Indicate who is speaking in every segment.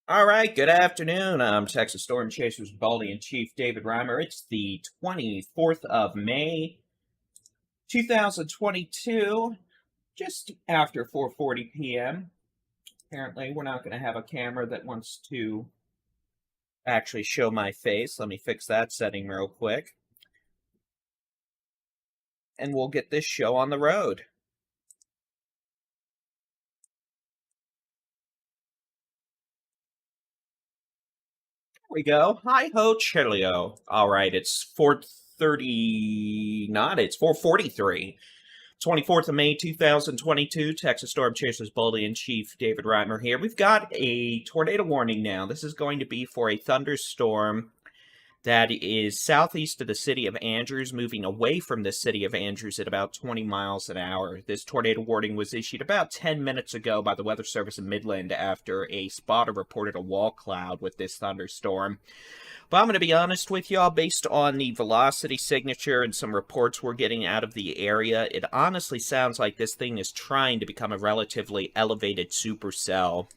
Speaker 1: All right, good afternoon. I'm Texas Storm Chasers Baldy and Chief David-Reimer. It's the 24th of May, 2022, just after 4:40 p.m. Apparently, we're not going to have a camera that wants to actually show my face. Let me fix that setting real quick. And we'll get this show on the road. We go. Hi ho, Chilio. All right, it's 4:30. Not. It's 4:43. 24th of May, 2022. Texas Storm Chasers Baldy and Chief David-Reimer here. We've got a tornado warning now. This is going to be for a thunderstorm that is southeast of the city of Andrews, moving away from the city of Andrews at about 20 miles an hour. This tornado warning was issued about 10 minutes ago by the Weather Service in Midland after a spotter reported a wall cloud with this thunderstorm. But I'm going to be honest with y'all, based on the velocity signature and some reports we're getting out of the area, it honestly sounds like this thing is trying to become a relatively elevated supercell,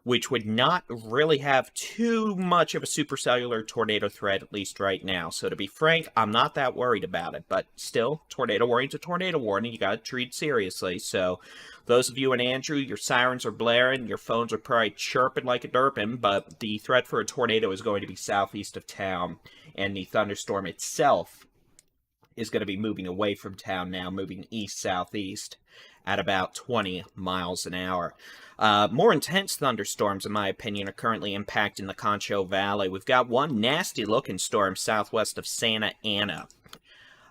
Speaker 1: which would not really have too much of a supercellular tornado threat, at least right now. So to be frank, I'm not that worried about it. But still, tornado warning's a tornado warning. You gotta treat it seriously. So those of you in Andrew, your sirens are blaring, your phones are probably chirping like a derpin, but the threat for a tornado is going to be southeast of town, and the thunderstorm itself is going to be moving away from town now, moving east-southeast at about 20 miles an hour. More intense thunderstorms, in my opinion, are currently impacting the Concho Valley. We've got one nasty-looking storm southwest of Santa Ana.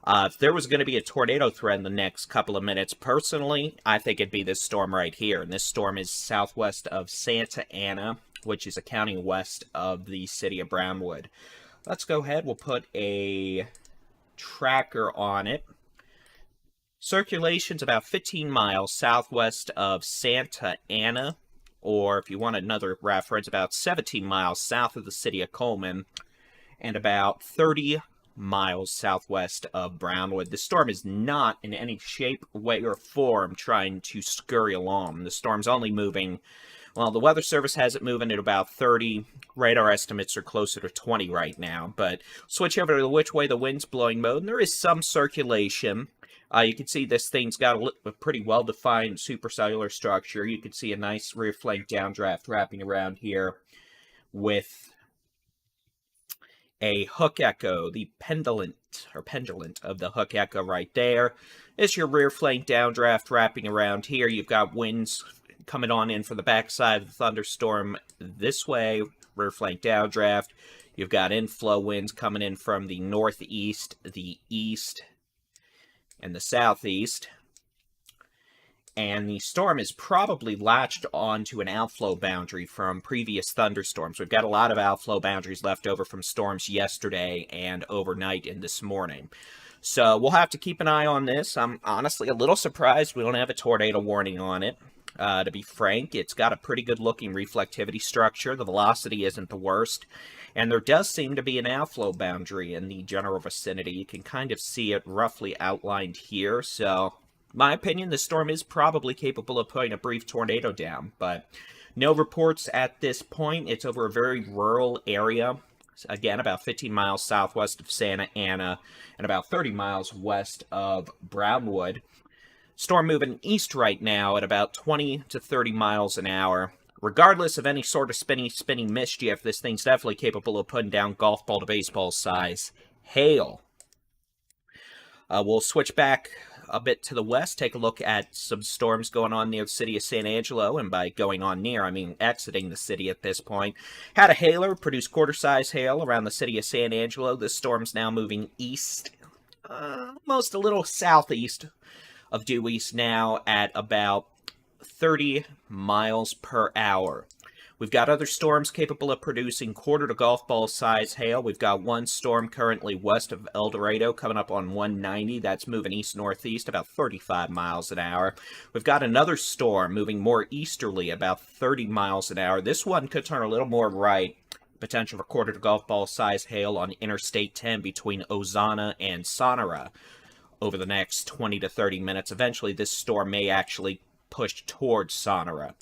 Speaker 1: If there was going to be a tornado threat in the next couple of minutes, personally, I think it'd be this storm right here. And this storm is southwest of Santa Ana, which is a county west of the city of Brownwood. Let's go ahead. We'll put a tracker on it. Circulation's about 15 miles southwest of Santa Ana, or if you want another reference, about 17 miles south of the city of Coleman, and about 30 miles southwest of Brownwood. The storm is not in any shape, way, or form trying to scurry along. The storm's only moving, well, the Weather Service has it moving at about 30. Radar estimates are closer to 20 right now. But switch over to the which way the wind's blowing mode, and there is some circulation. You can see this thing's got a pretty well-defined supercellular structure. You can see a nice rear flank downdraft wrapping around here with a hook echo, the pendulant of the hook echo right there. It's your rear flank downdraft wrapping around here. You've got winds coming on in from the backside of the thunderstorm this way, rear flank downdraft. You've got inflow winds coming in from the northeast, the east, and the southeast. And the storm is probably latched onto an outflow boundary from previous thunderstorms. We've got a lot of outflow boundaries left over from storms yesterday and overnight and this morning. So we'll have to keep an eye on this. I'm honestly a little surprised we don't have a tornado warning on it. To be frank, it's got a pretty good looking reflectivity structure. The velocity isn't the worst. And there does seem to be an outflow boundary in the general vicinity. You can kind of see it roughly outlined here. So, my opinion, the storm is probably capable of putting a brief tornado down. But no reports at this point. It's over a very rural area. Again, about 15 miles southwest of Santa Ana and about 30 miles west of Brownwood. Storm moving east right now at about 20 to 30 miles an hour. Regardless of any sort of spinny mischief, this thing's definitely capable of putting down golf ball to baseball size hail. We'll switch back a bit to the west, take a look at some storms going on near the city of San Angelo, and by going on near, I mean exiting the city at this point. Had a hailer, produced quarter-size hail around the city of San Angelo. This storm's now moving east, almost a little southeast of due east now at about 30 miles per hour. We've got other storms capable of producing quarter to golf ball size hail. We've got one storm currently west of El Dorado coming up on 190. That's moving east-northeast about 35 miles an hour. We've got another storm moving more easterly about 30 miles an hour. This one could turn a little more right. Potential for quarter to golf ball size hail on Interstate 10 between Ozana and Sonora over the next 20 to 30 minutes. Eventually, this storm may actually push towards Sonora.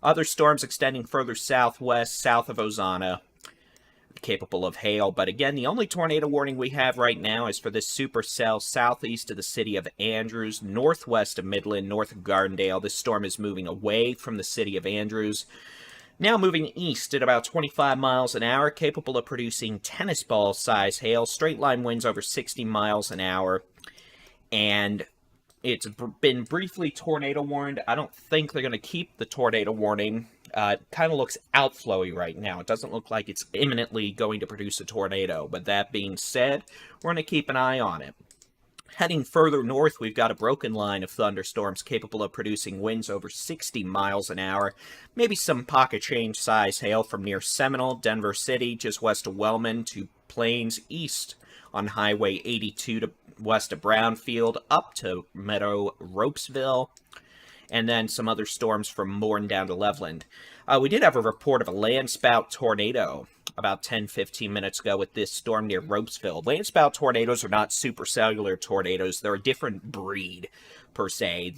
Speaker 1: Other storms extending further southwest, south of Ozana, capable of hail. But again, the only tornado warning we have right now is for this supercell southeast of the city of Andrews, northwest of Midland, north of Gardendale. This storm is moving away from the city of Andrews, now moving east at about 25 miles an hour, capable of producing tennis ball size hail, straight line winds over 60 miles an hour. And it's been briefly tornado warned. I don't think they're going to keep the tornado warning. It kind of looks outflowy right now. It doesn't look like it's imminently going to produce a tornado. But that being said, we're going to keep an eye on it. Heading further north, we've got a broken line of thunderstorms capable of producing winds over 60 miles an hour. Maybe some pocket change size hail from near Seminole, Denver City, just west of Wellman, to Plains east on Highway 82 to west of Brownfield, up to Meadow Ropesville, and then some other storms from Morton down to Loveland. We did have a report of a Landspout tornado about 10-15 minutes ago with this storm near Ropesville. Landspout tornadoes are not supercellular tornadoes. They're a different breed, per se.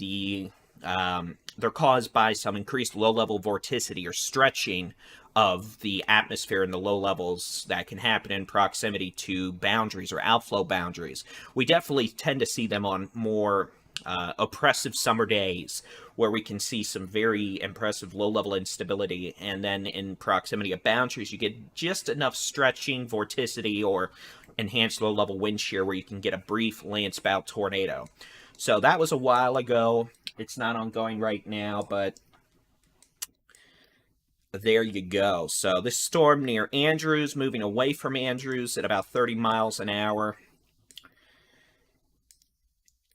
Speaker 1: They're caused by some increased low-level vorticity or stretching of the atmosphere in the low levels that can happen in proximity to boundaries or outflow boundaries. We definitely tend to see them on more oppressive summer days where we can see some very impressive low-level instability, and then in proximity of boundaries you get just enough stretching, vorticity, or enhanced low-level wind shear where you can get a brief Landspout tornado. So that was a while ago. It's not ongoing right now, but there you go. So this storm near Andrews, moving away from Andrews at about 30 miles an hour.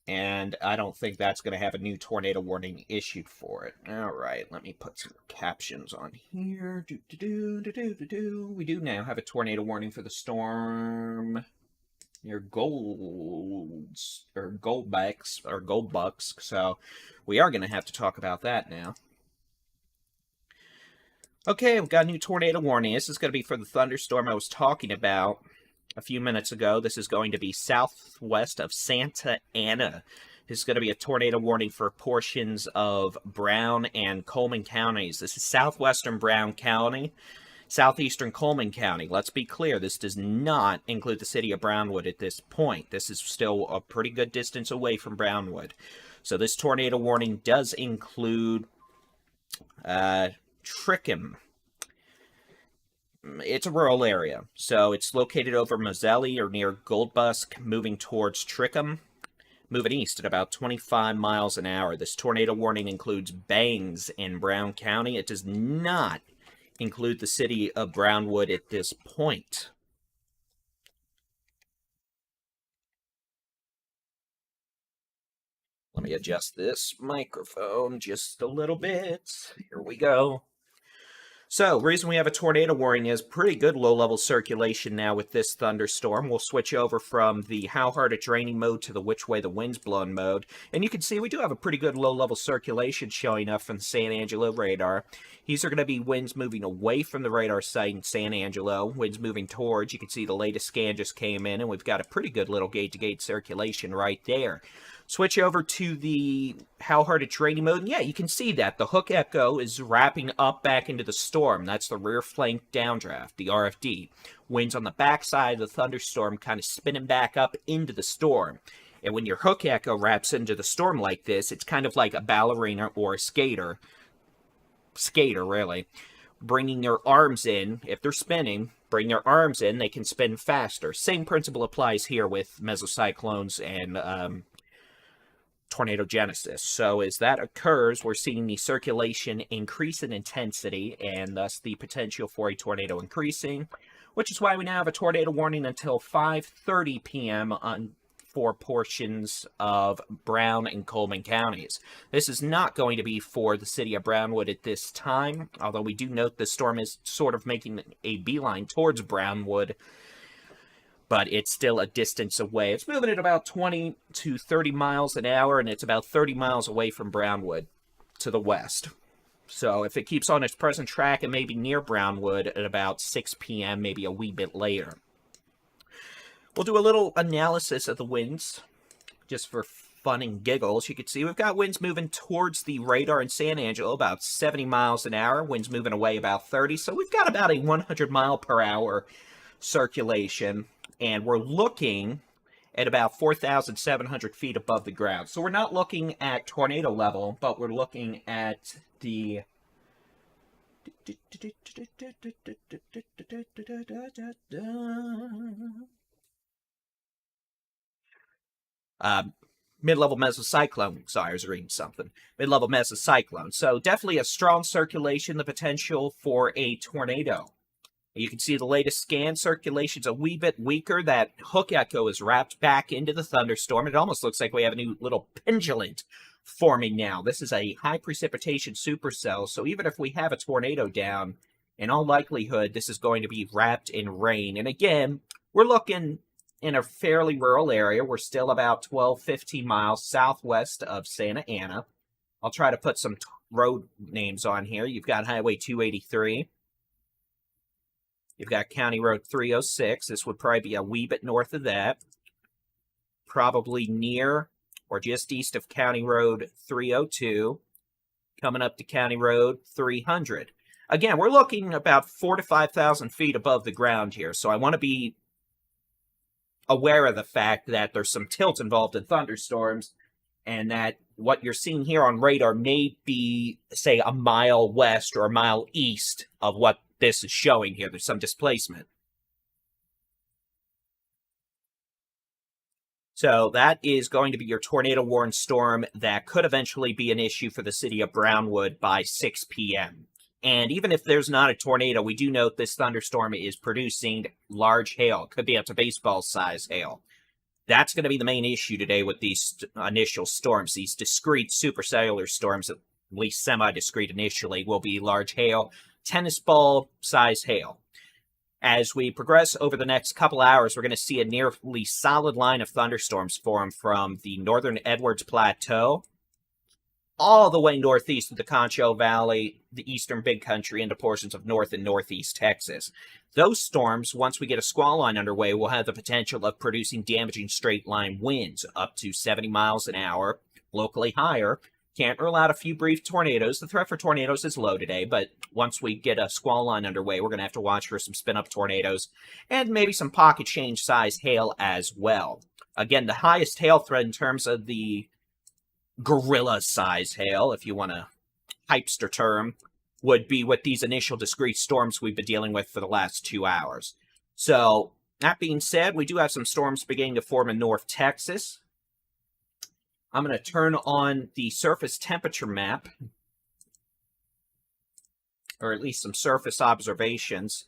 Speaker 1: And I don't think that's going to have a new tornado warning issued for it. All right, let me put some captions on here. We do now have a tornado warning for the storm near Goldbucks. So we are going to have to talk about that now. Okay, we've got a new tornado warning. This is going to be for the thunderstorm I was talking about a few minutes ago. This is going to be southwest of Santa Ana. This is going to be a tornado warning for portions of Brown and Coleman counties. This is southwestern Brown County, southeastern Coleman County. Let's be clear, this does not include the city of Brownwood at this point. This is still a pretty good distance away from Brownwood. So this tornado warning does include Trickham. It's a rural area, so it's located over Mozelle or near Goldbusk, moving towards Trickham, moving east at about 25 miles an hour. This tornado warning includes bangs in Brown County. It does not include the city of Brownwood at this point. Let me adjust this microphone just a little bit. Here we go. So, the reason we have a tornado warning is pretty good low-level circulation now with this thunderstorm. We'll switch over from the how hard it's raining mode to the which way the wind's blowing mode. And you can see we do have a pretty good low-level circulation showing up from the San Angelo radar. These are going to be winds moving away from the radar site in San Angelo. Winds moving towards. You can see the latest scan just came in, and we've got a pretty good little gate-to-gate circulation right there. Switch over to the how hard it's raining mode, and yeah, you can see that the hook echo is wrapping up back into the storm. That's the rear flank downdraft, the RFD. Winds on the backside of the thunderstorm kind of spinning back up into the storm. And when your hook echo wraps into the storm like this, it's kind of like a ballerina or a skater really, bringing their arms in. If they're spinning, bring their arms in, they can spin faster. Same principle applies here with mesocyclones and tornado genesis. So as that occurs, we're seeing the circulation increase in intensity and thus the potential for a tornado increasing, which is why we now have a tornado warning until 5:30 p.m. for portions of Brown and Coleman counties. This is not going to be for the city of Brownwood at this time, although we do note the storm is sort of making a beeline towards Brownwood, but it's still a distance away. It's moving at about 20 to 30 miles an hour, and it's about 30 miles away from Brownwood to the west. So if it keeps on its present track, it may be near Brownwood at about 6 p.m., maybe a wee bit later. We'll do a little analysis of the winds, just for fun and giggles, you can see we've got winds moving towards the radar in San Angelo about 70 miles an hour, winds moving away about 30, so we've got about a 100 mile per hour circulation, and we're looking at about 4,700 feet above the ground. So we're not looking at tornado level, but we're looking at the mid-level mesocyclone. Sorry, I was reading something. Mid-level mesocyclone. So definitely a strong circulation, the potential for a tornado. You can see the latest scan circulation's a wee bit weaker. That hook echo is wrapped back into the thunderstorm. It almost looks like we have a new little pendulum forming now. This is a high precipitation supercell, so even if we have a tornado down, in all likelihood, this is going to be wrapped in rain. And again, we're looking in a fairly rural area. We're still about 12, 15 miles southwest of Santa Ana. I'll try to put some road names on here. You've got Highway 283. You've got County Road 306. This would probably be a wee bit north of that. Probably near or just east of County Road 302. Coming up to County Road 300. Again, we're looking about 4,000 to 5,000 feet above the ground here. So I want to be aware of the fact that there's some tilt involved in thunderstorms, and that what you're seeing here on radar may be, say, a mile west or a mile east of what this is showing here. There's some displacement. So that is going to be your tornado warning storm that could eventually be an issue for the city of Brownwood by 6 p.m. And even if there's not a tornado, we do note this thunderstorm is producing large hail. It could be up to baseball-size hail. That's going to be the main issue today with these initial storms. These discrete supercellular storms, at least semi-discrete initially, will be large hail, tennis ball-size hail. As we progress over the next couple hours, we're going to see a nearly solid line of thunderstorms form from the northern Edwards Plateau all the way northeast of the Concho Valley, the eastern Big Country, into portions of north and northeast Texas. Those storms, once we get a squall line underway, will have the potential of producing damaging straight-line winds up to 70 miles an hour, locally higher. Can't rule out a few brief tornadoes. The threat for tornadoes is low today, but once we get a squall line underway, we're going to have to watch for some spin-up tornadoes and maybe some pocket change size hail as well. Again, the highest hail threat in terms of the gorilla size hail, if you want a hypester term, would be with these initial discrete storms we've been dealing with for the last 2 hours. So, that being said, we do have some storms beginning to form in North Texas. I'm going to turn on the surface temperature map, or at least some surface observations.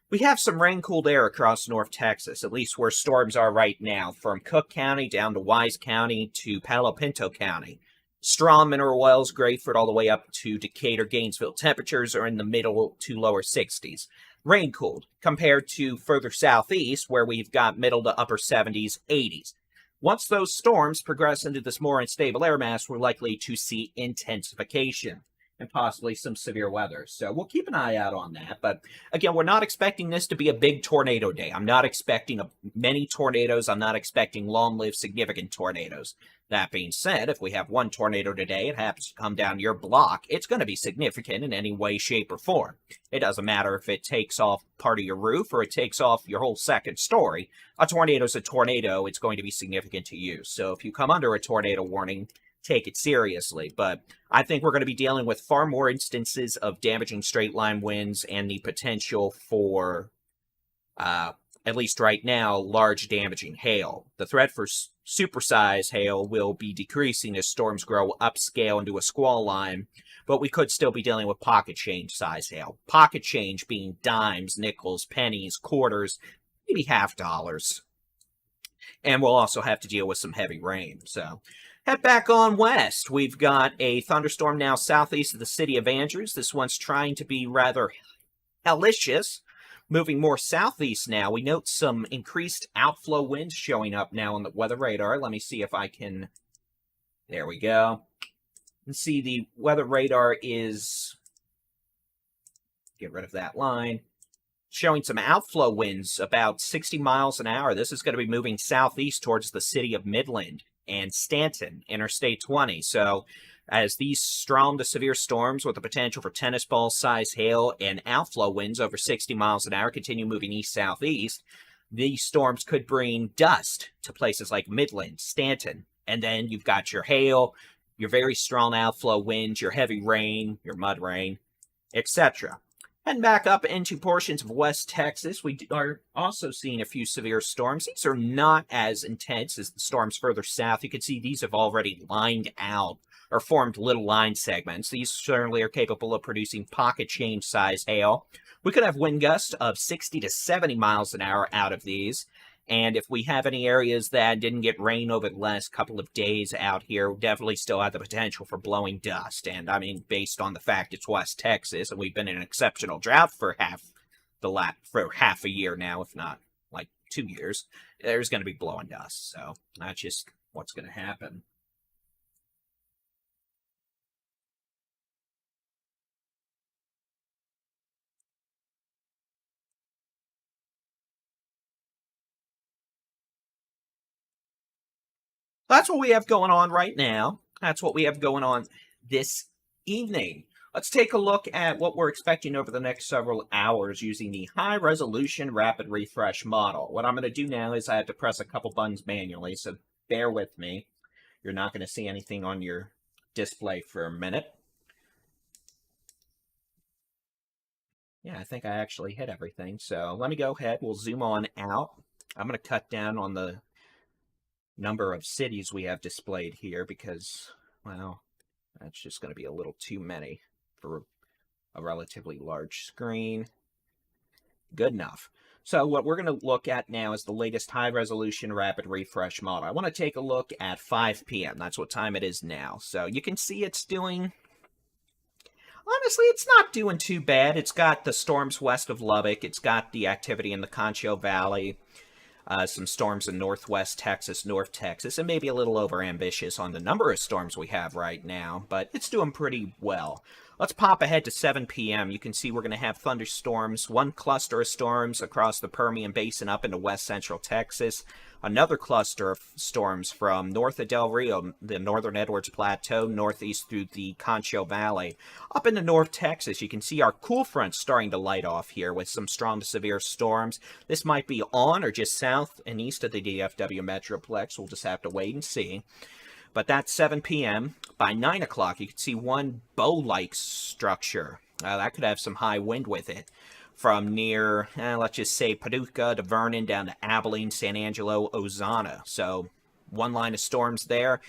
Speaker 1: We have some rain-cooled air across North Texas, at least where storms are right now, from Cook County down to Wise County to Palo Pinto County. Straw mineral oils, Grayford, all the way up to Decatur, Gainesville. Temperatures are in the middle to lower 60s. Rain-cooled, compared to further southeast, where we've got middle to upper 70s, 80s. Once those storms progress into this more unstable air mass, we're likely to see intensification and possibly some severe weather. So we'll keep an eye out on that. But again, we're not expecting this to be a big tornado day. I'm not expecting many tornadoes. I'm not expecting long-lived significant tornadoes. That being said, if we have one tornado today, it happens to come down your block, it's going to be significant in any way, shape, or form. It doesn't matter if it takes off part of your roof or it takes off your whole second story. A tornado's a tornado. It's going to be significant to you. So if you come under a tornado warning, take it seriously. But I think we're going to be dealing with far more instances of damaging straight-line winds and the potential for, at least right now, large damaging hail. The threat for supersize hail will be decreasing as storms grow upscale into a squall line, but we could still be dealing with pocket change size hail. Pocket change being dimes, nickels, pennies, quarters, maybe $half. And we'll also have to deal with some heavy rain. So head back on west. We've got a thunderstorm now southeast of the city of Andrews. This one's trying to be rather hellacious. Moving more southeast now, we note some increased outflow winds showing up now on the weather radar. Let me see if I can... There we go. You can see the weather radar is... Get rid of that line. Showing some outflow winds about 60 miles an hour. This is going to be moving southeast towards the city of Midland. and Stanton, Interstate 20. So as these strong to severe storms with the potential for tennis ball size hail and outflow winds over 60 miles an hour continue moving east-southeast, these storms could bring dust to places like Midland, Stanton, and then you've got your hail, your very strong outflow winds, your heavy rain, your mud rain, etc. And back up into portions of West Texas, we are also seeing a few severe storms. These are not as intense as the storms further south. You can see these have already lined out or formed little line segments. These certainly are capable of producing pocket change size hail. We could have wind gusts of 60 to 70 miles an hour out of these. And if we have any areas that didn't get rain over the last couple of days out here, we definitely still have the potential for blowing dust. And I mean, based on the fact it's West Texas and we've been in an exceptional drought for half a year now, if not like 2 years, there's going to be blowing dust. So that's just what's going to happen. That's what we have going on right now. That's what we have going on this evening. Let's take a look at what we're expecting over the next several hours using the high-resolution rapid refresh model. What I'm going to do now is I have to press a couple buttons manually, so bear with me. You're not going to see anything on your display for a minute. Yeah, I think I actually hit everything. So let me go ahead. We'll zoom on out. I'm going to cut down on the number of cities we have displayed here because, well, that's just going to be a little too many for a relatively large screen. Good enough. So what we're going to look at now is the latest high-resolution rapid refresh model. I want to take a look at 5 p.m. That's what time it is now. So you can see it's doing... Honestly, it's not doing too bad. It's got the storms west of Lubbock. It's got the activity in the Concho Valley. Some storms in northwest Texas, North Texas, and maybe a little overambitious on the number of storms we have right now, but it's doing pretty well. Let's pop ahead to 7 p.m. You can see we're going to have thunderstorms, one cluster of storms across the Permian Basin up into west central Texas, another cluster of storms from north of Del Rio, the northern Edwards Plateau, northeast through the Concho Valley. Up into North Texas, you can see our cool front starting to light off here with some strong to severe storms. This might be on or just south and east of the DFW Metroplex. We'll just have to wait and see. But that's 7 p.m. By 9 o'clock, you can see one bow-like structure. That could have some high wind with it. From near, let's just say, Paducah to Vernon, down to Abilene, San Angelo, Ozana. So one line of storms there.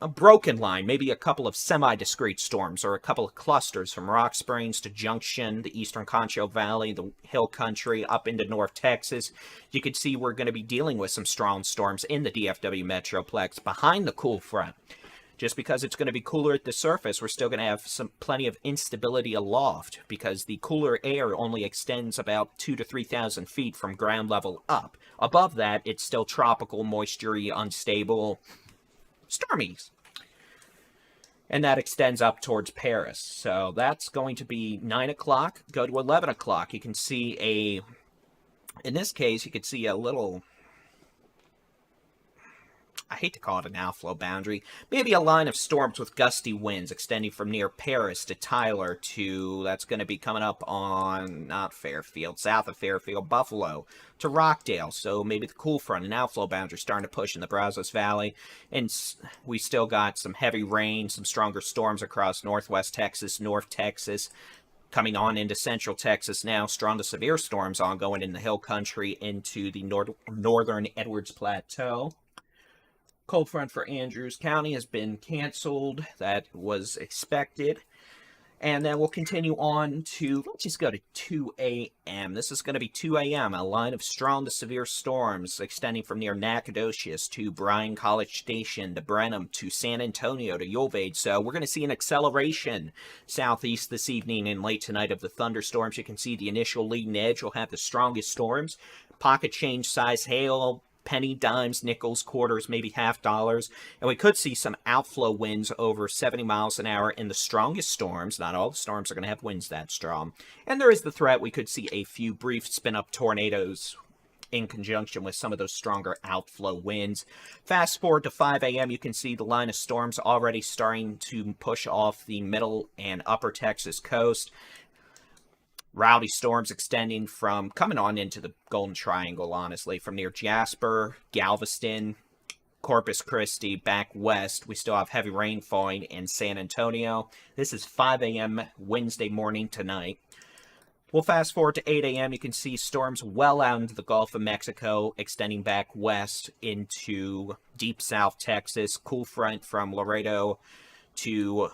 Speaker 1: A broken line, maybe a couple of semi-discrete storms, or a couple of clusters from Rock Springs to Junction, the eastern Concho Valley, the Hill Country, up into North Texas. You can see we're going to be dealing with some strong storms in the DFW Metroplex behind the cool front. Just because it's going to be cooler at the surface, we're still going to have plenty of instability aloft because the cooler air only extends about 2,000 to 3,000 feet from ground level up. Above that, it's still tropical, moisture-y, unstable, stormies. And that extends up towards Paris. So that's going to be 9 o'clock. Go to 11 o'clock. You can see in this case, you can see a little... I hate to call it an outflow boundary, maybe a line of storms with gusty winds extending from near Paris to Tyler to, that's going to be coming up on, not Fairfield, south of Fairfield, Buffalo, to Rockdale. So maybe the cool front and outflow boundary starting to push in the Brazos Valley. And we still got some heavy rain, some stronger storms across northwest Texas, North Texas, coming on into central Texas now. Strong to severe storms ongoing in the Hill Country into the northern Edwards Plateau. Cold front for Andrews County has been canceled. That was expected. And then we'll continue on to, let's just go to 2 a.m. This is going to be 2 a.m., a line of strong to severe storms extending from near Nacogdoches to Bryan College Station to Brenham to San Antonio to Uvalde. So we're going to see an acceleration southeast this evening and late tonight of the thunderstorms. You can see the initial leading edge will have the strongest storms. Pocket change size hail, penny, dimes, nickels, quarters, maybe half dollars. And we could see some outflow winds over 70 miles an hour in the strongest storms. Not all the storms are going to have winds that strong. And there is the threat we could see a few brief spin-up tornadoes in conjunction with some of those stronger outflow winds. Fast forward to 5 a.m., you can see the line of storms already starting to push off the middle and upper Texas coast. Rowdy storms extending from coming on into the Golden Triangle, honestly, from near Jasper, Galveston, Corpus Christi, back west. We still have heavy rain falling in San Antonio. This is 5 a.m. Wednesday morning tonight. We'll fast forward to 8 a.m. You can see storms well out into the Gulf of Mexico, extending back west into deep South Texas. Cool front from Laredo to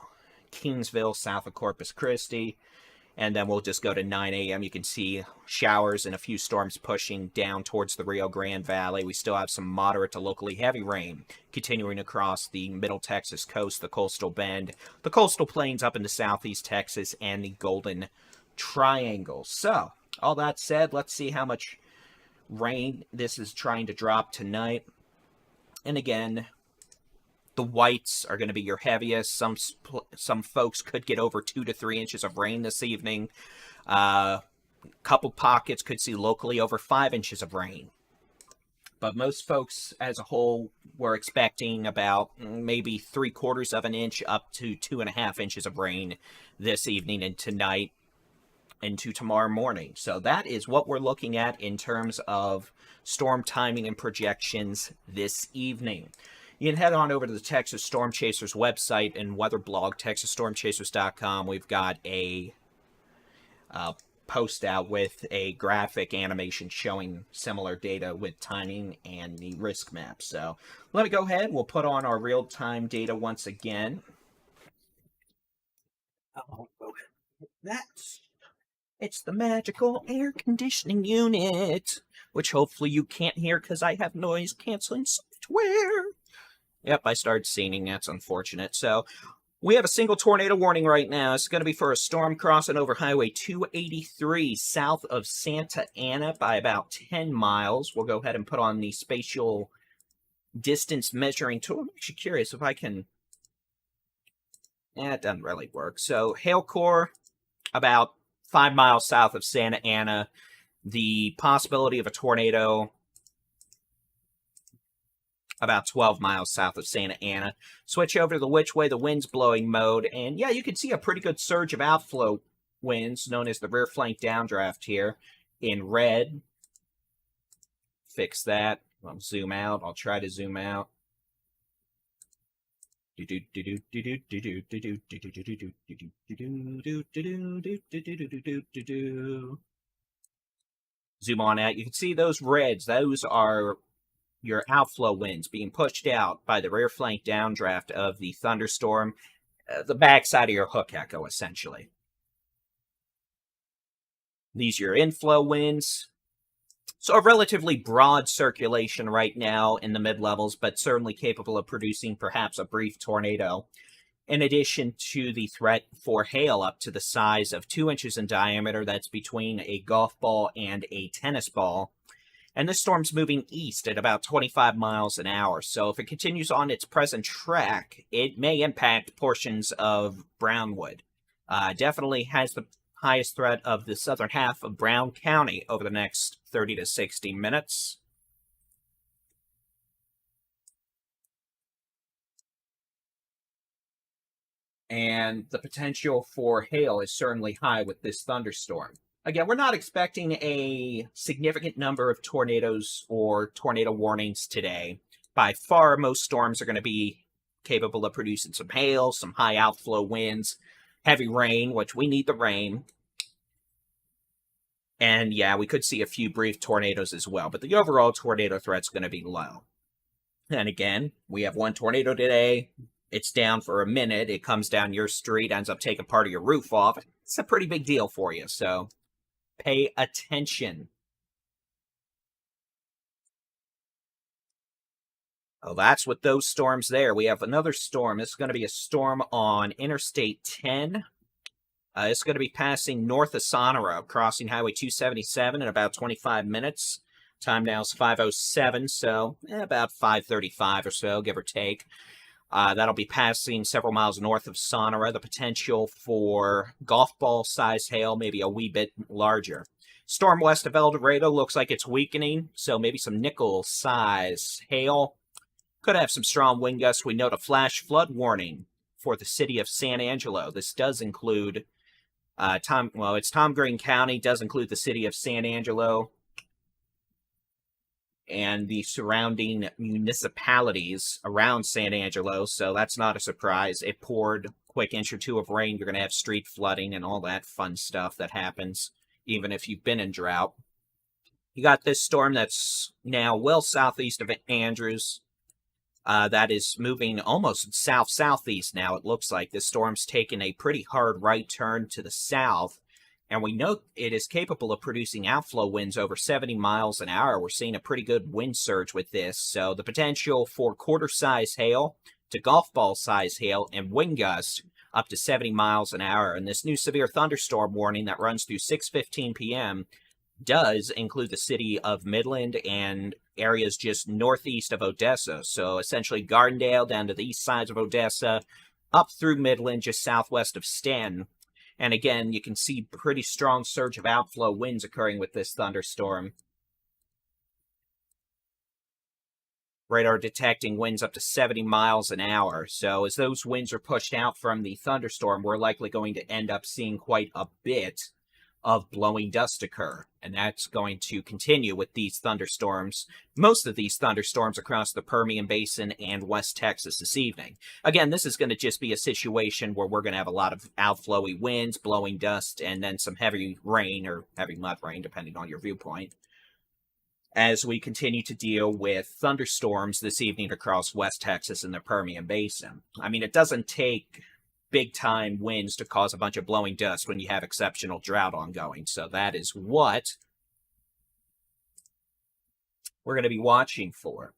Speaker 1: Kingsville, south of Corpus Christi. And then we'll just go to 9 a.m. You can see showers and a few storms pushing down towards the Rio Grande Valley. We still have some moderate to locally heavy rain continuing across the middle Texas coast, the coastal bend, the coastal plains up into southeast Texas, and the Golden Triangle. So, all that said, let's see how much rain this is trying to drop tonight. And again, the whites are going to be your heaviest. Some folks could get over 2 to 3 inches of rain this evening. Couple pockets could see locally over 5 inches of rain. But most folks as a whole were expecting about maybe 3/4 of an inch up to 2.5 inches of rain this evening and tonight into tomorrow morning. So that is what we're looking at in terms of storm timing and projections this evening. You can head on over to the Texas Storm Chasers website and weather blog, texasstormchasers.com. We've got a post out with a graphic animation showing similar data with timing and the risk map. So let me go ahead. We'll put on our real-time data once again. Oh, it's the magical air conditioning unit, which hopefully you can't hear because I have noise canceling software. Yep, I started singing. That's unfortunate. So we have a single tornado warning right now. It's going to be for a storm crossing over Highway 283 south of Santa Ana by about 10 miles. We'll go ahead and put on the spatial distance measuring tool. I'm actually curious if I can... it doesn't really work. So hail core about 5 miles south of Santa Ana. The possibility of a tornado about 12 miles south of Santa Ana. Switch over to the which way the wind's blowing mode. And yeah, you can see a pretty good surge of outflow winds, known as the rear flank downdraft here in red. Fix that. I'll zoom out. I'll try to zoom out. Zoom on out. You can see those reds. Those are your outflow winds being pushed out by the rear flank downdraft of the thunderstorm, the backside of your hook echo, essentially. These are your inflow winds. So a relatively broad circulation right now in the mid-levels, but certainly capable of producing perhaps a brief tornado. In addition to the threat for hail up to the size of 2 inches in diameter, that's between a golf ball and a tennis ball. And this storm's moving east at about 25 miles an hour. So if it continues on its present track, it may impact portions of Brownwood. Definitely has the highest threat of the southern half of Brown County over the next 30 to 60 minutes. And the potential for hail is certainly high with this thunderstorm. Again, we're not expecting a significant number of tornadoes or tornado warnings today. By far, most storms are going to be capable of producing some hail, some high outflow winds, heavy rain, which we need the rain. And yeah, we could see a few brief tornadoes as well, but the overall tornado threat's going to be low. And again, we have one tornado today. It's down for a minute. It comes down your street, ends up taking part of your roof off. It's a pretty big deal for you, so pay attention. Oh, that's with those storms there. We have another storm. This is going to be a storm on Interstate 10. It's going to be passing north of Sonora, crossing Highway 277 in about 25 minutes. Time now is 5:07, so about 5:35 or so, give or take. That'll be passing several miles north of Sonora. The potential for golf ball-sized hail, maybe a wee bit larger. Storm west of El Dorado looks like it's weakening, so maybe some nickel-size hail. Could have some strong wind gusts. We note a flash flood warning for the city of San Angelo. This does include it's Tom Green County, does include the city of San Angelo and the surrounding municipalities around San Angelo, so that's not a surprise. It poured a quick inch or two of rain. You're going to have street flooding and all that fun stuff that happens, even if you've been in drought. You got this storm that's now well southeast of Andrews. That is moving almost south-southeast now, it looks like. This storm's taken a pretty hard right turn to the south, and we know it is capable of producing outflow winds over 70 miles an hour. We're seeing a pretty good wind surge with this, so the potential for quarter-size hail to golf ball-size hail and wind gusts up to 70 miles an hour. And this new severe thunderstorm warning that runs through 6:15 p.m. does include the city of Midland and areas just northeast of Odessa. So essentially Gardendale down to the east sides of Odessa, up through Midland, just southwest of Stanton. And again, you can see pretty strong surge of outflow winds occurring with this thunderstorm. Radar detecting winds up to 70 miles an hour. So as those winds are pushed out from the thunderstorm, we're likely going to end up seeing quite a bit of blowing dust occur. And that's going to continue with these thunderstorms, most of these thunderstorms across the Permian Basin and West Texas this evening. Again, this is going to just be a situation where we're going to have a lot of outflowy winds, blowing dust, and then some heavy rain or heavy mud rain, depending on your viewpoint, as we continue to deal with thunderstorms this evening across West Texas and the Permian Basin. I mean, it doesn't take big-time winds to cause a bunch of blowing dust when you have exceptional drought ongoing. So that is what we're going to be watching for.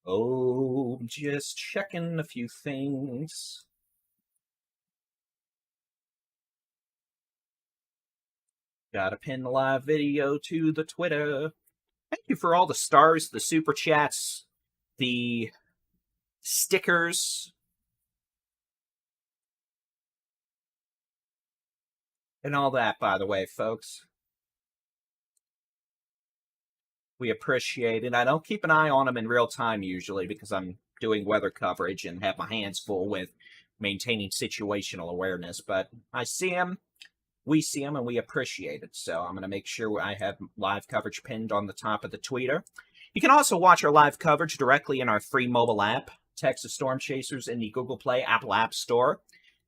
Speaker 1: Oh, just checking a few things. Gotta pin the live video to the Twitter. Thank you for all the stars, the super chats, the stickers, and all that, by the way, folks. We appreciate it. I don't keep an eye on them in real time usually because I'm doing weather coverage and have my hands full with maintaining situational awareness, but I see them, we see them, and we appreciate it. So I'm going to make sure I have live coverage pinned on the top of the tweeter. You can also watch our live coverage directly in our free mobile app, Texas Storm Chasers, in the Google Play Apple App Store.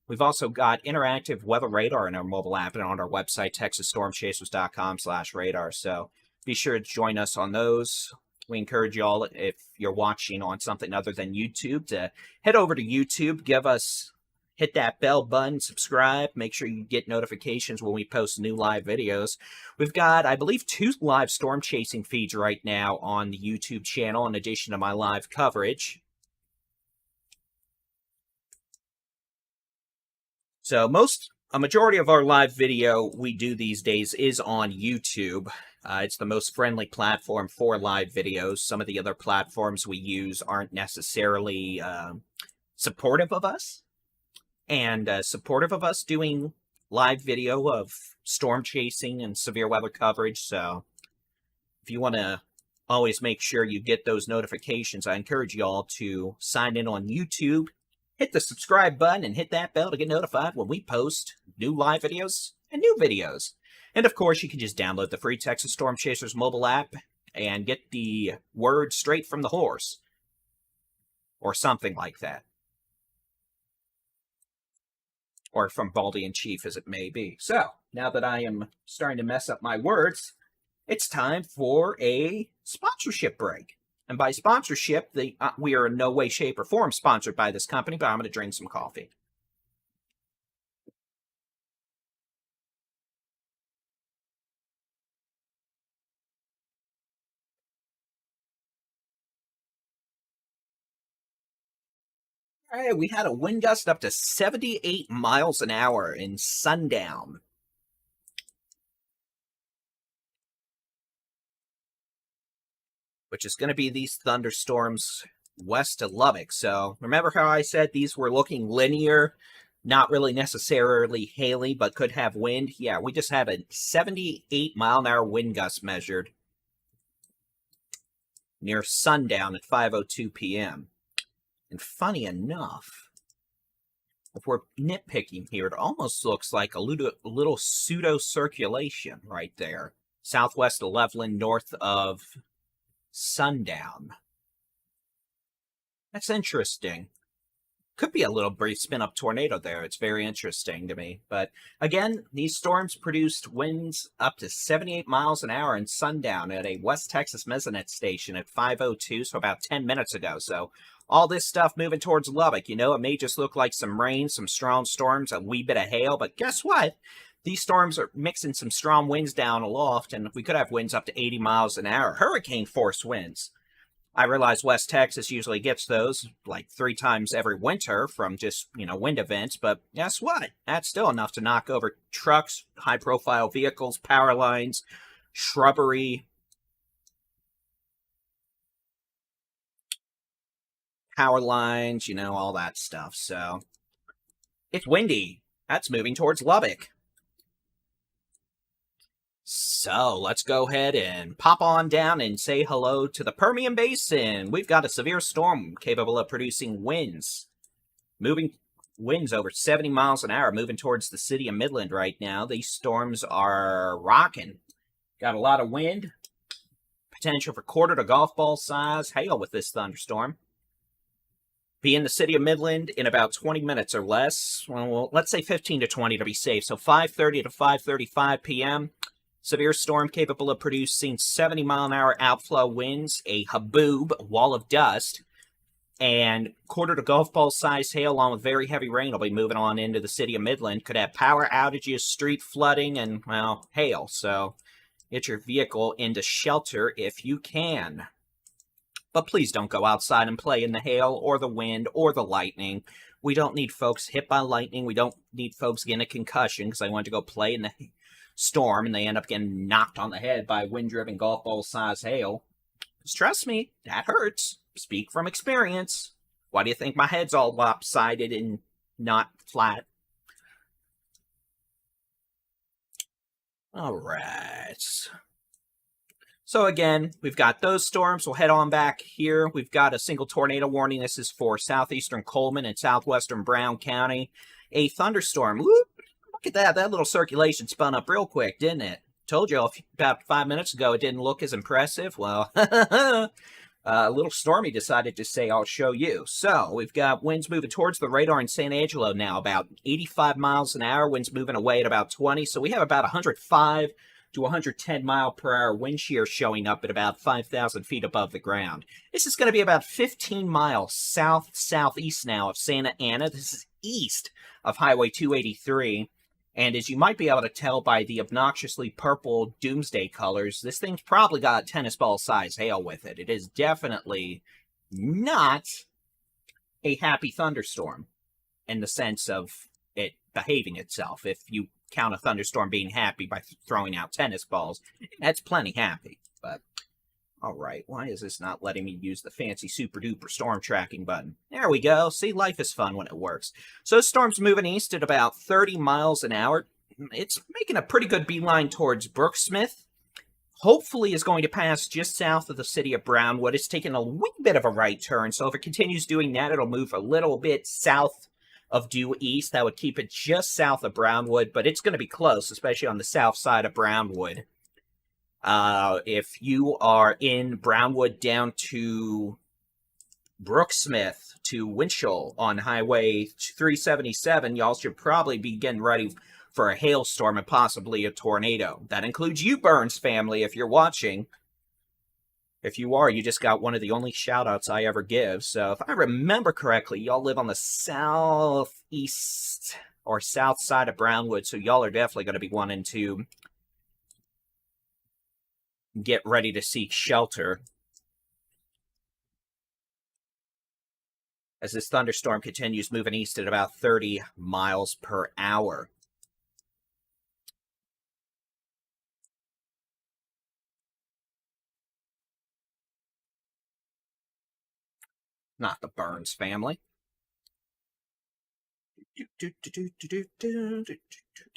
Speaker 1: We've also got interactive weather radar in our mobile app and on our website, texasstormchasers.com/radar. So be sure to join us on those. We encourage y'all, if you're watching on something other than YouTube, to head over to YouTube, hit that bell button, subscribe, make sure you get notifications when we post new live videos. We've got, I believe, 2 live storm chasing feeds right now on the YouTube channel in addition to my live coverage. So a majority of our live video we do these days is on YouTube. It's the most friendly platform for live videos. Some of the other platforms we use aren't necessarily supportive of us. And supportive of us doing live video of storm chasing and severe weather coverage. So if you want to always make sure you get those notifications, I encourage y'all to sign in on YouTube, hit the subscribe button, and hit that bell to get notified when we post new live videos and new videos. And of course, you can just download the free Texas Storm Chasers mobile app and get the word straight from the horse. Or something like that. Or from Baldy in Chief, as it may be. So, now that I am starting to mess up my words, it's time for a sponsorship break. And by sponsorship, we are in no way, shape, or form sponsored by this company, but I'm going to drink some coffee. All right, we had a wind gust up to 78 miles an hour in sundown. Which is going to be these thunderstorms west of Lubbock. So remember how I said these were looking linear? Not really necessarily haily, but could have wind. Yeah, we just had a 78-mile-an-hour wind gust measured near sundown at 5:02 p.m. And funny enough, if we're nitpicking here, it almost looks like a little pseudo-circulation right there. Southwest of Loveland, north of sundown. That's interesting. Could be a little brief spin-up tornado there. It's very interesting to me. But again, these storms produced winds up to 78 miles an hour in sundown at a West Texas Mesonet station at 5:02, so about 10 minutes ago. So all this stuff moving towards Lubbock, it may just look like some rain, some strong storms, a wee bit of hail, but guess what? These storms are mixing some strong winds down aloft, and we could have winds up to 80 miles an hour. Hurricane force winds. I realize West Texas usually gets those like 3 times every winter from just, wind events, but guess what? That's still enough to knock over trucks, high-profile vehicles, power lines, shrubbery, power lines, all that stuff. So it's windy. That's moving towards Lubbock. So let's go ahead and pop on down and say hello to the Permian Basin. We've got a severe storm capable of producing winds. Winds over 70 miles an hour moving towards the city of Midland right now. These storms are rocking. Got a lot of wind. Potential for quarter to golf ball size hail with this thunderstorm. Be in the city of Midland in about 20 minutes or less. Well, let's say 15 to 20 to be safe. So 5:30 to 5:35 p.m. Severe storm capable of producing 70-mile-an-hour outflow winds, a haboob, wall of dust, and quarter to golf ball size hail along with very heavy rain will be moving on into the city of Midland. Could have power outages, street flooding, and, hail. So get your vehicle into shelter if you can. But please don't go outside and play in the hail or the wind or the lightning. We don't need folks hit by lightning. We don't need folks getting a concussion because they want to go play in the storm and they end up getting knocked on the head by wind-driven golf ball-sized hail. Because trust me, that hurts. Speak from experience. Why do you think my head's all lopsided and not flat? All right. So again, we've got those storms. We'll head on back here. We've got a single tornado warning. This is for southeastern Coleman and southwestern Brown County. A thunderstorm. Whoop! Look at that. That little circulation spun up real quick, didn't it? Told you about 5 minutes ago it didn't look as impressive. Well, a little stormy decided to say, I'll show you. So we've got winds moving towards the radar in San Angelo now, about 85 miles an hour. Winds moving away at about 20. So we have about 105 to 110 mile per hour wind shear showing up at about 5,000 feet above the ground. This is going to be about 15 miles southeast now of Santa Ana. This is east of Highway 283. And as you might be able to tell by the obnoxiously purple doomsday colors, this thing's probably got tennis ball size hail with it. It is definitely not a happy thunderstorm in the sense of it behaving itself. If you count a thunderstorm being happy by throwing out tennis balls, that's plenty happy. But all right, why is this not letting me use the fancy super duper storm tracking button? There we go. See, life is fun when it works. So the storm's moving east at about 30 miles an hour. It's making a pretty good beeline towards Brooksmith. Hopefully is going to pass just south of the city of Brownwood. It's taking a wee bit of a right turn, so if it continues doing that, it'll move a little bit south of due east. That would keep it just south of Brownwood, but it's going to be close, especially on the south side of Brownwood. If you are in Brownwood down to Brooksmith to Winchell on Highway 377, y'all should probably be getting ready for a hailstorm and possibly a tornado. That includes you, Burns family, if you're watching. If you are, you just got one of the only shout-outs I ever give. So if I remember correctly, y'all live on the southeast or south side of Brownwood, so y'all are definitely going to be wanting to get ready to seek shelter as this thunderstorm continues moving east at about 30 miles per hour. Not the Burns family.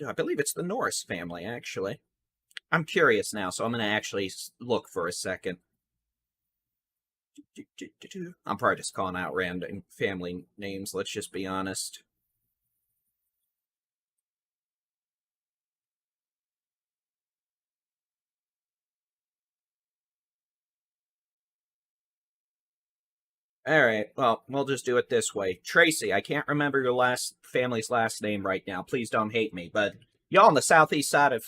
Speaker 1: I believe it's the Norris family, actually. I'm curious now, so I'm going to actually look for a second. I'm probably just calling out random family names, let's just be honest. Alright, well, we'll just do it this way. Tracy, I can't remember your family's last name right now. Please don't hate me, but y'all on the southeast side of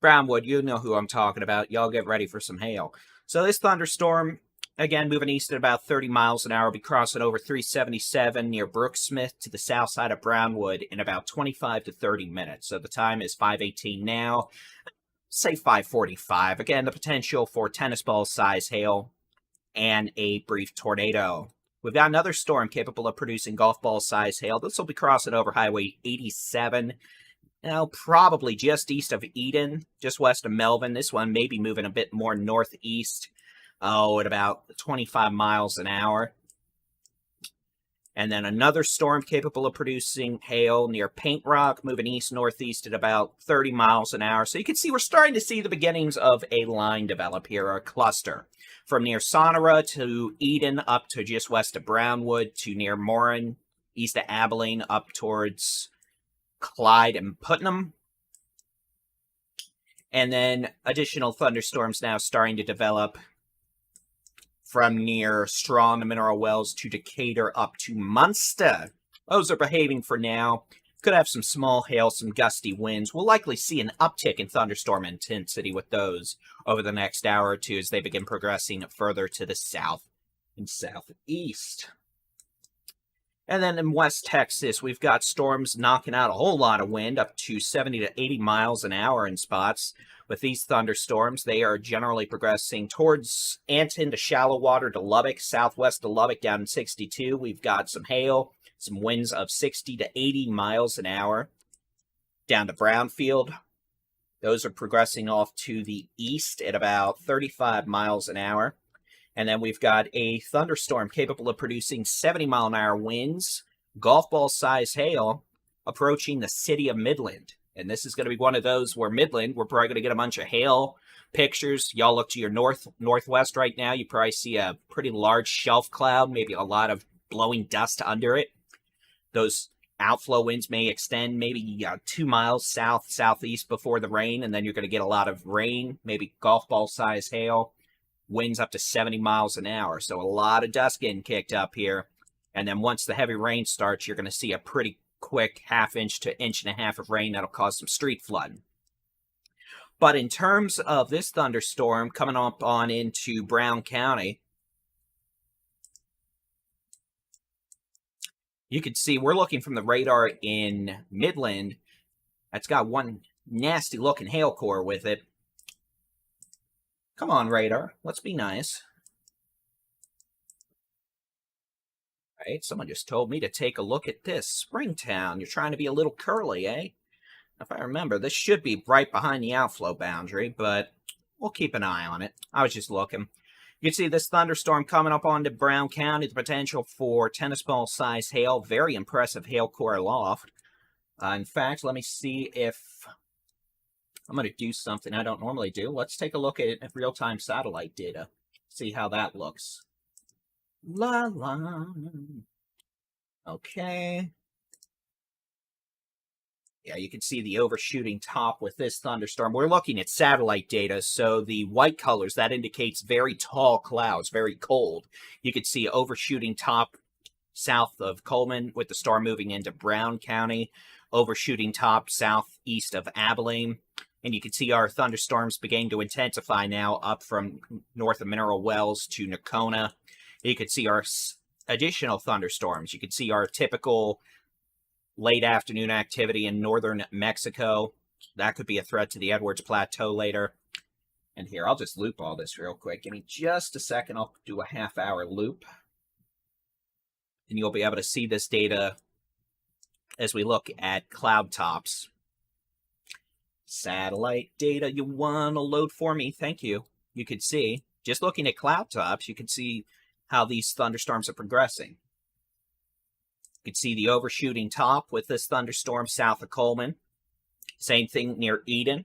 Speaker 1: Brownwood, you know who I'm talking about. Y'all get ready for some hail. So this thunderstorm, again, moving east at about 30 miles an hour, will be crossing over 377 near Brooksmith to the south side of Brownwood in about 25 to 30 minutes. So the time is 5:18 now. Say 5:45. Again, the potential for tennis ball size hail and a brief tornado. We've got another storm capable of producing golf ball size hail. This will be crossing over Highway 87. Now, probably just east of Eden, just west of Melvin. This one may be moving a bit more northeast, at about 25 miles an hour. And then another storm capable of producing hail near Paint Rock, moving east-northeast at about 30 miles an hour. So you can see we're starting to see the beginnings of a line develop here, or a cluster. From near Sonora to Eden, up to just west of Brownwood, to near Morin, east of Abilene, up towards Clyde and Putnam. And then additional thunderstorms now starting to develop from near Strawn, the Mineral Wells, to Decatur, up to Munster. Those are behaving for now. Could have some small hail, some gusty winds. We'll likely see an uptick in thunderstorm intensity with those over the next hour or two as they begin progressing further to the south and southeast. And then in West Texas, we've got storms knocking out a whole lot of wind, up to 70 to 80 miles an hour in spots. With these thunderstorms, they are generally progressing towards Anton to shallow water to Lubbock, southwest of Lubbock down in 62. We've got some hail, some winds of 60 to 80 miles an hour. Down to Brownfield, those are progressing off to the east at about 35 miles an hour. And then we've got a thunderstorm capable of producing 70-mile-an-hour winds, golf ball size hail, approaching the city of Midland. And this is going to be one of those where Midland, we're probably going to get a bunch of hail pictures. Y'all look to your northwest right now. You probably see a pretty large shelf cloud, maybe a lot of blowing dust under it. Those outflow winds may extend maybe 2 miles southeast before the rain, and then you're going to get a lot of rain, maybe golf ball size hail. Winds up to 70 miles an hour. So a lot of dust getting kicked up here. And then once the heavy rain starts, you're going to see a pretty quick half-inch to inch-and-a-half of rain that'll cause some street flooding. But in terms of this thunderstorm coming up on into Brown County, you can see we're looking from the radar in Midland. That's got one nasty-looking hail core with it. Come on, radar. Let's be nice. All right, someone just told me to take a look at this. Springtown, you're trying to be a little curly, eh? If I remember, this should be right behind the outflow boundary, but we'll keep an eye on it. I was just looking. You can see this thunderstorm coming up onto Brown County, the potential for tennis ball size hail. Very impressive hail core aloft. In fact, let me see if I'm going to do something I don't normally do. Let's take a look at real-time satellite data. See how that looks. La la. Okay. Yeah, you can see the overshooting top with this thunderstorm. We're looking at satellite data, so the white colors, that indicates very tall clouds, very cold. You can see overshooting top south of Coleman with the storm moving into Brown County. Overshooting top southeast of Abilene. And you can see our thunderstorms beginning to intensify now up from north of Mineral Wells to Nocona. You can see our additional thunderstorms. You can see our typical late afternoon activity in northern Mexico. That could be a threat to the Edwards Plateau later. And here, I'll just loop all this real quick. Give me just a second. I'll do a half-hour loop. And you'll be able to see this data as we look at cloud tops. Satellite data you want to load for me? Thank you. You could see, just looking at cloud tops, you can see how these thunderstorms are progressing. You can see the overshooting top with this thunderstorm south of Coleman. Same thing near Eden,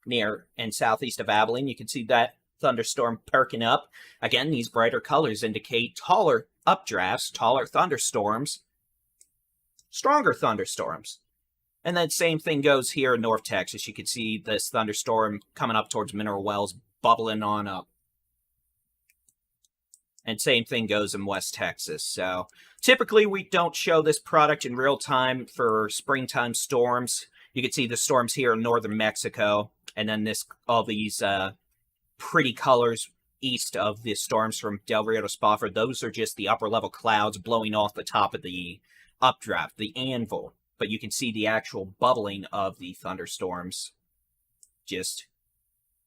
Speaker 1: near and southeast of Abilene. You can see that thunderstorm perking up. Again, these brighter colors indicate taller updrafts, taller thunderstorms, stronger thunderstorms. And then same thing goes here in North Texas. You can see this thunderstorm coming up towards Mineral Wells, bubbling on up. And same thing goes in West Texas. So typically we don't show this product in real time for springtime storms. You can see the storms here in northern Mexico, and then all these pretty colors east of the storms from Del Rio to Spofford. Those are just the upper level clouds blowing off the top of the updraft, the anvil. But you can see the actual bubbling of the thunderstorms just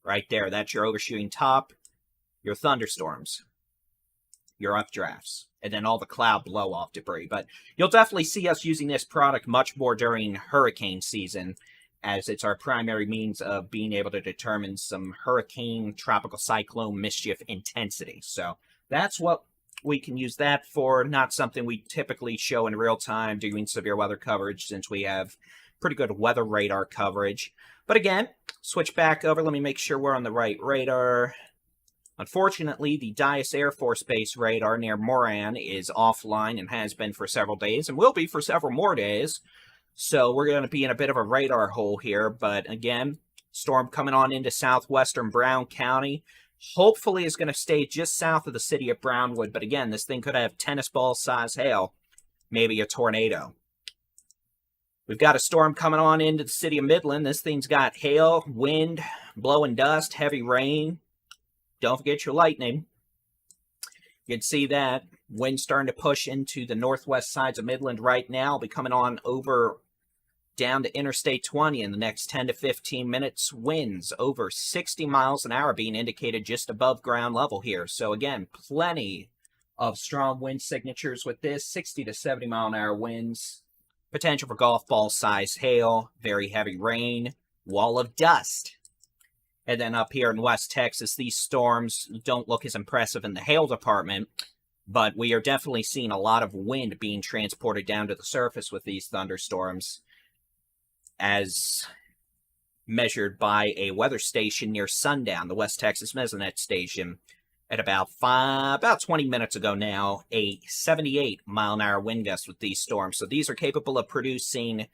Speaker 1: right there. That's your overshooting top, your thunderstorms, your updrafts, and then all the cloud blow-off debris. But you'll definitely see us using this product much more during hurricane season, as it's our primary means of being able to determine some hurricane, tropical cyclone mischief intensity. So that's what we can use that for, not something we typically show in real time doing severe weather coverage, since we have pretty good weather radar coverage. But again, switch back over. Let me make sure we're on the right radar. Unfortunately, the Dyess Air Force Base radar near Moran is offline and has been for several days and will be for several more days. So we're going to be in a bit of a radar hole here. But again, storm coming on into southwestern Brown County. Hopefully is going to stay just south of the city of Brownwood. But again, this thing could have tennis ball size hail, maybe a tornado. We've got a storm coming on into the city of Midland. This thing's got hail, wind, blowing dust, heavy rain. Don't forget your lightning. You can see that wind starting to push into the northwest sides of Midland right now. Will be coming on over down to Interstate 20 in the next 10 to 15 minutes. Winds over 60 miles an hour being indicated just above ground level here. So again, plenty of strong wind signatures with this. 60 to 70 mile an hour winds. Potential for golf ball size hail. Very heavy rain. Wall of dust. And then up here in West Texas, these storms don't look as impressive in the hail department, but we are definitely seeing a lot of wind being transported down to the surface with these thunderstorms, as measured by a weather station near sundown, the West Texas Mesonet station, at about 20 minutes ago now, a 78 mile an hour wind gust with these storms. So these are capable of producing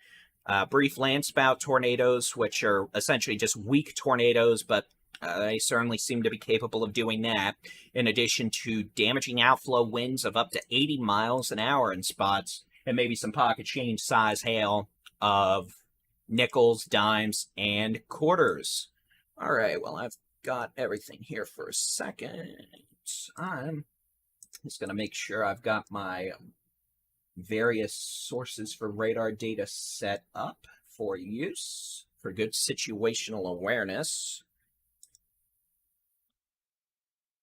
Speaker 1: brief Landspout tornadoes, which are essentially just weak tornadoes, but they certainly seem to be capable of doing that, in addition to damaging outflow winds of up to 80 miles an hour in spots, and maybe some pocket change size hail of nickels, dimes, and quarters. All right, well, I've got everything here for a second. I'm just going to make sure I've got my various sources for radar data set up for use for good situational awareness.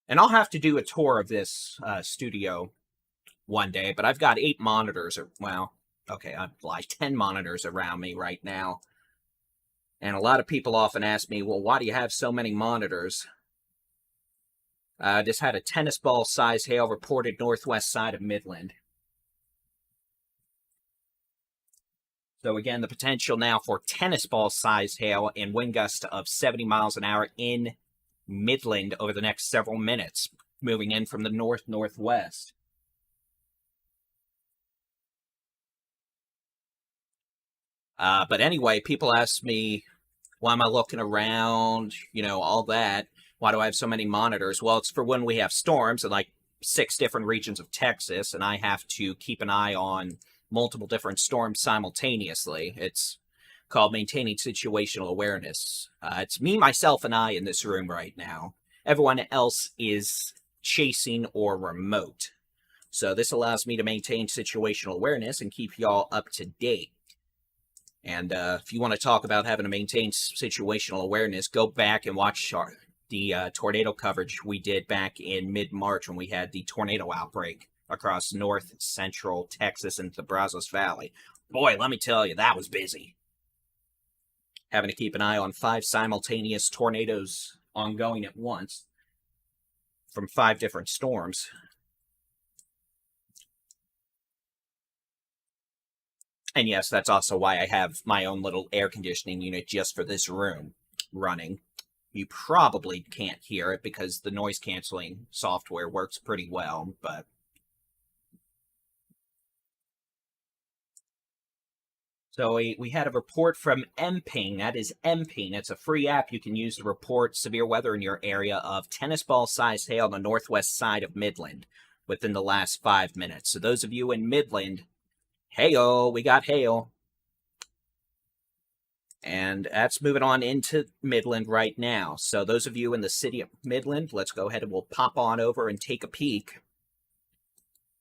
Speaker 1: And I'll have to do a tour of this studio one day, but I've got 8 monitors, well, okay, I've like 10 monitors around me right now. And a lot of people often ask me, well, why do you have so many monitors? Just had a tennis ball size hail reported northwest side of Midland. So again, the potential now for tennis ball size hail and wind gusts of 70 miles an hour in Midland over the next several minutes, moving in from the north-northwest. But anyway, people ask me, why am I looking around, all that? Why do I have so many monitors? Well, it's for when we have storms in like 6 different regions of Texas, and I have to keep an eye on multiple different storms simultaneously. It's called maintaining situational awareness. It's me, myself, and I in this room right now. Everyone else is chasing or remote. So this allows me to maintain situational awareness and keep y'all up to date. And if you want to talk about having to maintain situational awareness, go back and watch the tornado coverage we did back in mid-March when we had the tornado outbreak across north central Texas into the Brazos Valley. Boy, let me tell you, that was busy. Having to keep an eye on 5 simultaneous tornadoes ongoing at once from 5 different storms. And yes, that's also why I have my own little air conditioning unit just for this room running. You probably can't hear it because the noise canceling software works pretty well, but so we had a report from MPing. That is MPing. It's a free app you can use to report severe weather in your area of tennis ball-sized hail on the northwest side of Midland within the last 5 minutes. So those of you in Midland, hey-oh, we got hail. And that's moving on into Midland right now. So those of you in the city of Midland, let's go ahead and we'll pop on over and take a peek.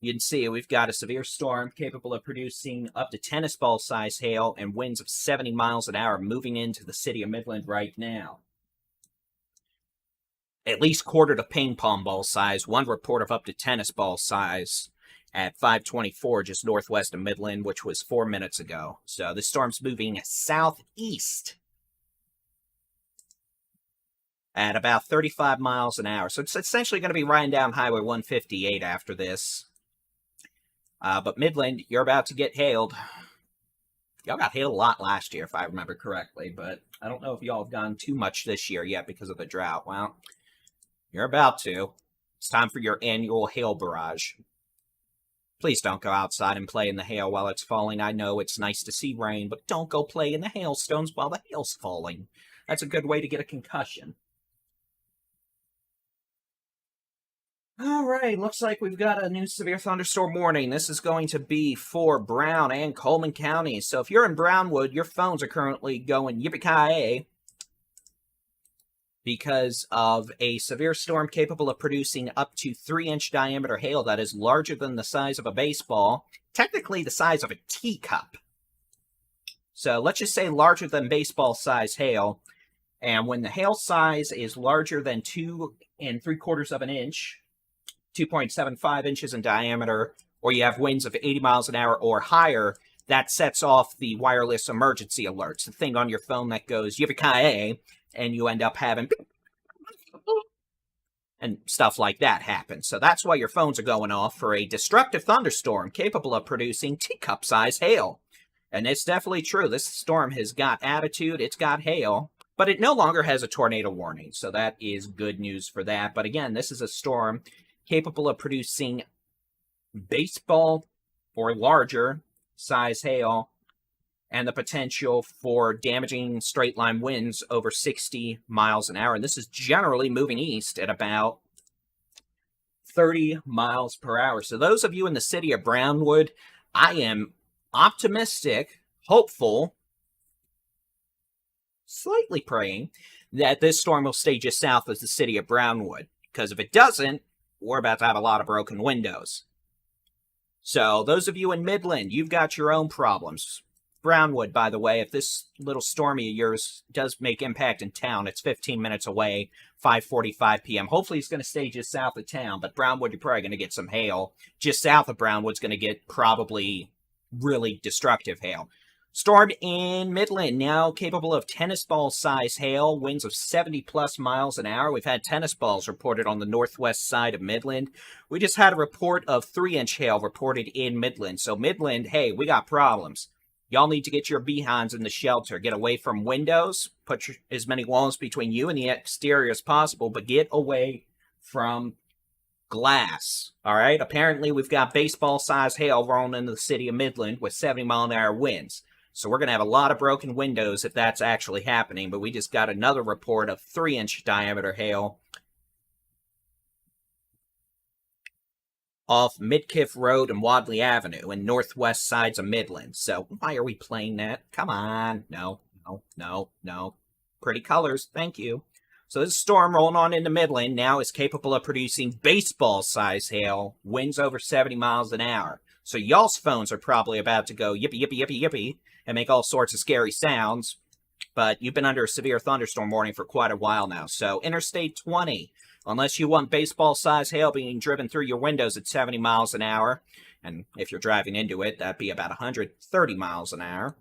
Speaker 1: You can see we've got a severe storm capable of producing up to tennis ball size hail and winds of 70 miles an hour moving into the city of Midland right now. At least quarter to ping pong ball size. One report of up to tennis ball size at 5:24 just northwest of Midland, which was 4 minutes ago. So the storm's moving southeast at about 35 miles an hour. So it's essentially going to be riding down Highway 158 after this. But Midland, you're about to get hailed. Y'all got hailed a lot last year, if I remember correctly, but I don't know if y'all have gone too much this year yet because of the drought. Well, you're about to. It's time for your annual hail barrage. Please don't go outside and play in the hail while it's falling. I know it's nice to see rain, but don't go play in the hailstones while the hail's falling. That's a good way to get a concussion. All right, looks like we've got a new severe thunderstorm warning. This is going to be for Brown and Coleman counties. So if you're in Brownwood, your phones are currently going yippee-ki-yay because of a severe storm capable of producing up to 3-inch diameter hail that is larger than the size of a baseball, technically the size of a teacup. So let's just say larger than baseball size hail. And when the hail size is larger than 2 3/4 of an inch, 2.75 inches in diameter, or you have winds of 80 miles an hour or higher, that sets off the wireless emergency alerts, the thing on your phone that goes yippee-ki-yay, and you end up having and stuff like that happen. So that's why your phones are going off for a destructive thunderstorm capable of producing teacup-sized hail. And it's definitely true. This storm has got attitude, it's got hail, but it no longer has a tornado warning. So that is good news for that. But again, this is a storm capable of producing baseball or larger size hail and the potential for damaging straight line winds over 60 miles an hour. And this is generally moving east at about 30 miles per hour. So those of you in the city of Brownwood, I am optimistic, hopeful, slightly praying that this storm will stay just south of the city of Brownwood. Because if it doesn't, we're about to have a lot of broken windows. So those of you in Midland, you've got your own problems. Brownwood, by the way, if this little stormy of yours does make impact in town, it's 15 minutes away, 5:45 p.m. Hopefully it's going to stay just south of town, but Brownwood, you're probably going to get some hail. Just south of Brownwood's going to get probably really destructive hail. Storm in Midland, now capable of tennis ball size hail, winds of 70 plus miles an hour. We've had tennis balls reported on the northwest side of Midland. We just had a report of 3-inch hail reported in Midland. So Midland, hey, we got problems. Y'all need to get your behinds in the shelter. Get away from windows. Put as many walls between you and the exterior as possible, but get away from glass. All right? Apparently, we've got baseball-sized hail rolling into the city of Midland with 70-mile-an-hour winds. So we're going to have a lot of broken windows if that's actually happening, but we just got another report of 3-inch diameter hail off Midkiff Road and Wadley Avenue in northwest sides of Midland. So why are we playing that? Come on. No. Pretty colors. Thank you. So this storm rolling on into Midland now is capable of producing baseball-sized hail, winds over 70 miles an hour. So y'all's phones are probably about to go yippee, yippee, yippee, yippee, and make all sorts of scary sounds. But you've been under a severe thunderstorm warning for quite a while now. So Interstate 20, unless you want baseball-sized hail being driven through your windows at 70 miles an hour, and if you're driving into it, that'd be about 130 miles an hour.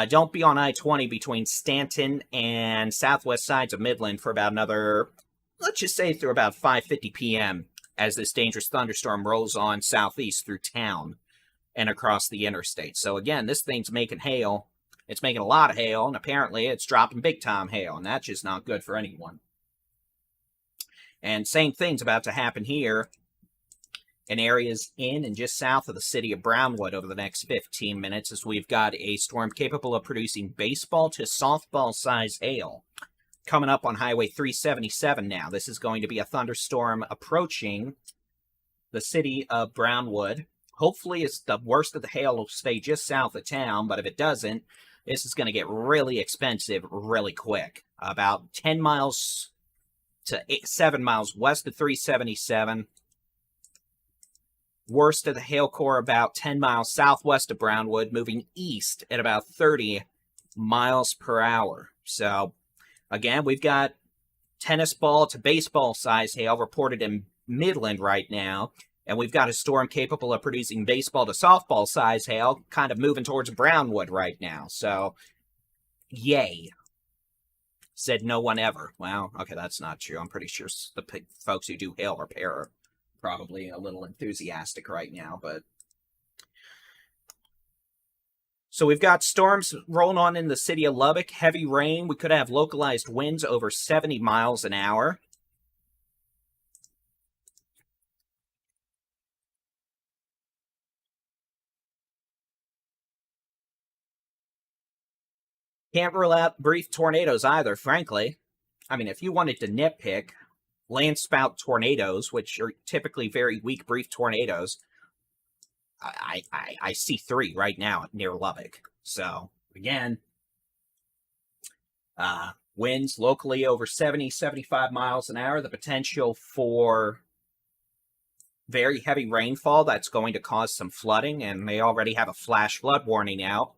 Speaker 1: Don't be on I-20 between Stanton and southwest sides of Midland for about another, let's just say through about 5:50 p.m. as this dangerous thunderstorm rolls on southeast through town. and across the interstate. So again, this thing's making hail. It's making a lot of hail, and apparently it's dropping big-time hail, and that's just not good for anyone. And same thing's about to happen here in areas in and just south of the city of Brownwood over the next 15 minutes, as we've got a storm capable of producing baseball to softball size hail coming up on Highway 377 now. This is going to be a thunderstorm approaching the city of Brownwood. Hopefully, it's the worst of the hail will stay just south of town, but if it doesn't, this is going to get really expensive really quick. About 10 miles to 7 miles west of 377. Worst of the hail core about 10 miles southwest of Brownwood, moving east at about 30 miles per hour. So, again, we've got tennis ball to baseball size hail reported in Midland right now. And we've got a storm capable of producing baseball to softball size hail kind of moving towards Brownwood right now. So, yay. Said no one ever. Well, okay, that's not true. I'm pretty sure the folks who do hail repair are probably a little enthusiastic right now, but... So we've got storms rolling on in the city of Lubbock. Heavy rain. We could have localized winds over 70 miles an hour. Can't rule out brief tornadoes either, frankly. I mean, if you wanted to nitpick, Landspout Tornadoes, which are typically very weak, brief tornadoes, I see 3 right now near Lubbock. So, again, winds locally over 70, 75 miles an hour. The potential for very heavy rainfall that's going to cause some flooding, and they already have a flash flood warning out.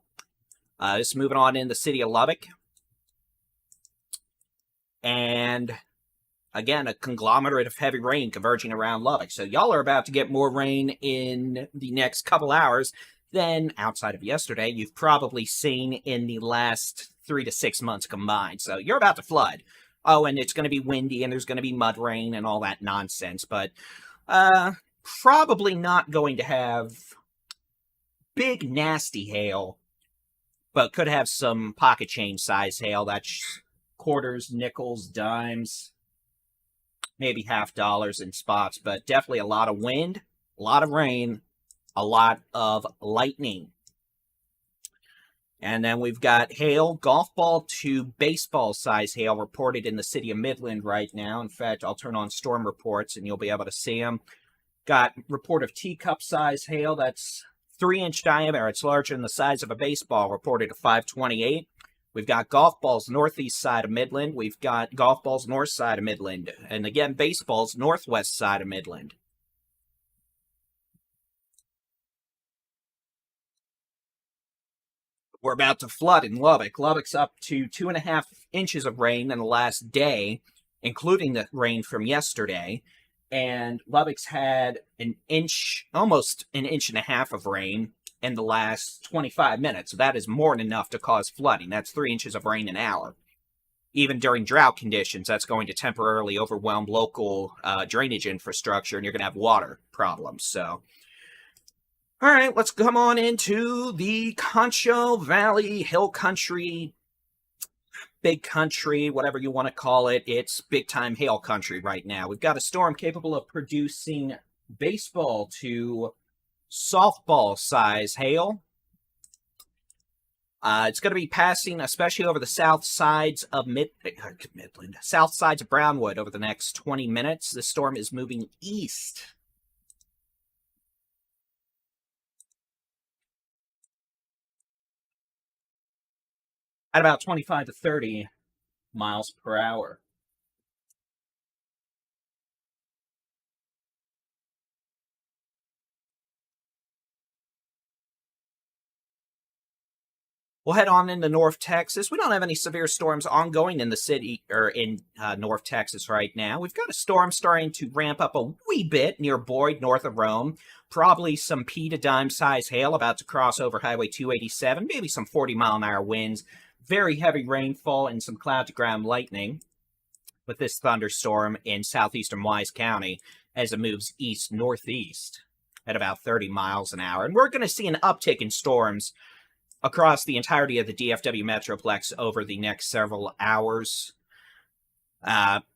Speaker 1: Just moving on in the city of Lubbock. And, again, a conglomerate of heavy rain converging around Lubbock. So y'all are about to get more rain in the next couple hours than, outside of yesterday, you've probably seen in the last 3 to 6 months combined. So you're about to flood. Oh, and it's going to be windy, and there's going to be mud rain and all that nonsense. But probably not going to have big, nasty hail, but could have some pocket change size hail. That's quarters, nickels, dimes, maybe $50 in spots, but definitely a lot of wind, a lot of rain, a lot of lightning. And then we've got hail, golf ball to baseball size hail reported in the city of Midland right now. In fact, I'll turn on storm reports and you'll be able to see them. Got report of teacup size hail. That's 3-inch diameter. It's larger than the size of a baseball, reported to 528. We've got golf balls northeast side of Midland. We've got golf balls north side of Midland. And again, baseballs northwest side of Midland. We're about to flood in Lubbock. Lubbock's up to 2.5 inches of rain in the last day, including the rain from yesterday. And Lubbock's had an inch, almost an inch and a half of rain in the last 25 minutes. So that is more than enough to cause flooding. That's 3 inches of rain an hour. Even during drought conditions, that's going to temporarily overwhelm local drainage infrastructure, and you're going to have water problems. So, all right, let's come on into the Concho Valley Hill Country, big country, whatever you want to call it. It's big-time hail country right now. We've got a storm capable of producing baseball to softball size hail. It's going to be passing, especially over the south sides of Midland, south sides of Brownwood over the next 20 minutes. The storm is moving east. At about 25 to 30 miles per hour. We'll head on into North Texas. We don't have any severe storms ongoing in the city or in North Texas right now. We've got a storm starting to ramp up a wee bit near Boyd, north of Rome. Probably some pea to dime size hail about to cross over Highway 287. Maybe some 40-mile-an-hour winds. Very heavy rainfall and some cloud-to-ground lightning with this thunderstorm in southeastern Wise County as it moves east-northeast. at about 30 miles an hour. And we're going to see an uptick in storms across the entirety of the DFW Metroplex over the next several hours.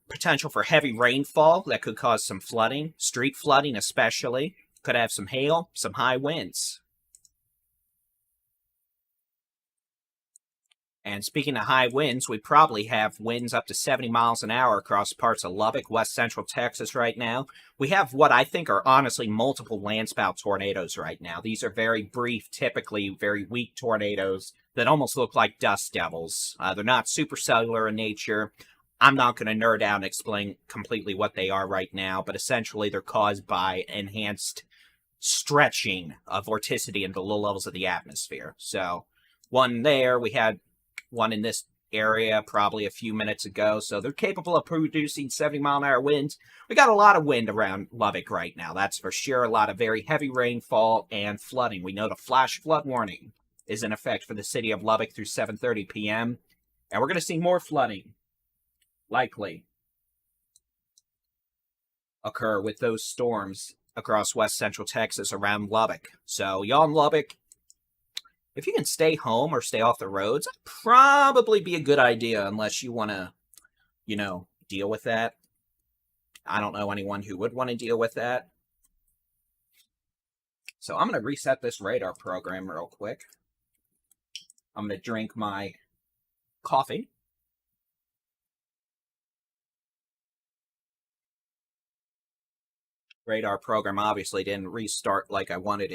Speaker 1: Potential for heavy rainfall that could cause some flooding, street flooding especially. Could have some hail, some high winds. And speaking of high winds, we probably have winds up to 70 miles an hour across parts of Lubbock, west central Texas right now. We have what I think are honestly multiple Landspout tornadoes right now. These are very brief, typically very weak tornadoes that almost look like dust devils. They're not supercellular in nature. I'm not going to nerd out and explain completely what they are right now, but essentially they're caused by enhanced stretching of vorticity into low levels of the atmosphere. So one there, we had one in this area probably a few minutes ago, so they're capable of producing 70-mile-an-hour winds. We got a lot of wind around Lubbock right now, that's for sure. A lot of very heavy rainfall and flooding. We know the flash flood warning is in effect for the city of Lubbock through 7:30 p.m., and we're going to see more flooding likely occur with those storms across west central Texas around Lubbock. So y'all in Lubbock, if you can stay home or stay off the roads, that'd probably be a good idea unless you want to, deal with that. I don't know anyone who would want to deal with that. So I'm going to reset this radar program real quick. I'm going to drink my coffee. Radar program obviously didn't restart like I wanted it